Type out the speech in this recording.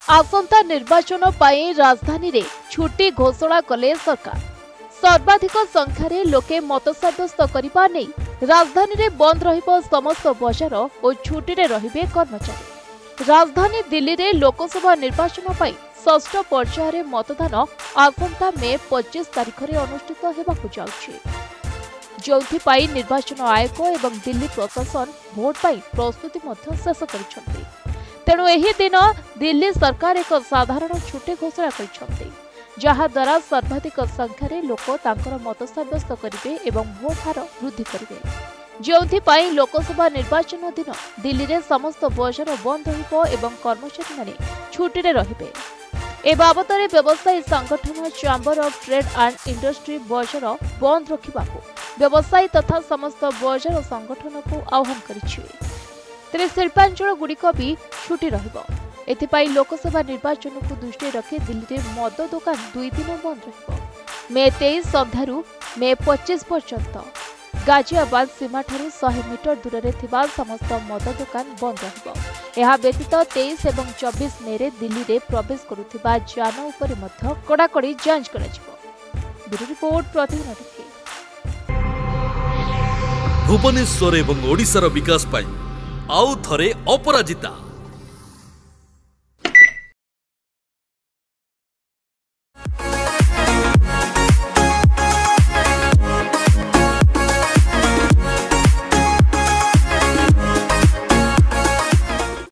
आसंता निर्वाचन पाई राजधानी रे छुट्टी घोषणा कले सरकार। सर्वाधिक संख्यार लोके मत सब्यस्त करने नहीं राजधानी रे बंद रहिबो समस्त बजार और छुट्टी रे रहिबे कर्मचारी। राजधानी दिल्ली रे लोकसभा निर्वाचन पाई षष्ठ पर्यायर मतदान आसंता मे 25 तारिख रे अनुष्ठित हेबाकु जाउछि, जोथिपाई निर्वाचन आयोग एवं दिल्ली प्रशासन भोट पाई प्रस्तुति मध्य शेष करिसथि। तेणु एही दिन दिल्ली सरकार एक साधारण छुट्टी घोषणा करिसथि, जहा द्वारा सर्वाधिक संख्यार लोक तांकर मत सब्यस्त करिवे एवं भोट हार वृद्धि करिवे, जोथिपाई लोकसभा निर्वाचन दिन दिल्ली रे समस्त बजार बंद रहिबो एवं कर्मचारी माने छुट्टी रे रहिबे। ए बाबतरे व्यवसायी संगठन chamber of trade and industry बजार बंद रखिबाकू व्यवसायी तथा समस्त बजार संगठन को आह्वान करिछि। तेरे शिल्पांचल गुड़िक भी छुट्टी रहिबो। एथिपाई लोकसभा निर्वाचन को दृष्टि रखी दिल्ली में मद दुकान 2 दिन बंद रहिबो। मे 23 संध्यारू मे 25 पर्यंत गाजियाबाद सीमा ठारू 100 मीटर दूर रे थिबा समस्त मद दुकान बंद रहिबो। यह व्यतीत 23 एवं 24 मे रे दिल्ली रे प्रवेश करुथिबा जान उपरे मध्य कड़ाकड़ी जांच कराजिबो। ब्यूरो रिपोर्ट प्रतिदिन टिके। भुवनेश्वर एवं ओडिशार विकास पाई आउ थरे अपराजिता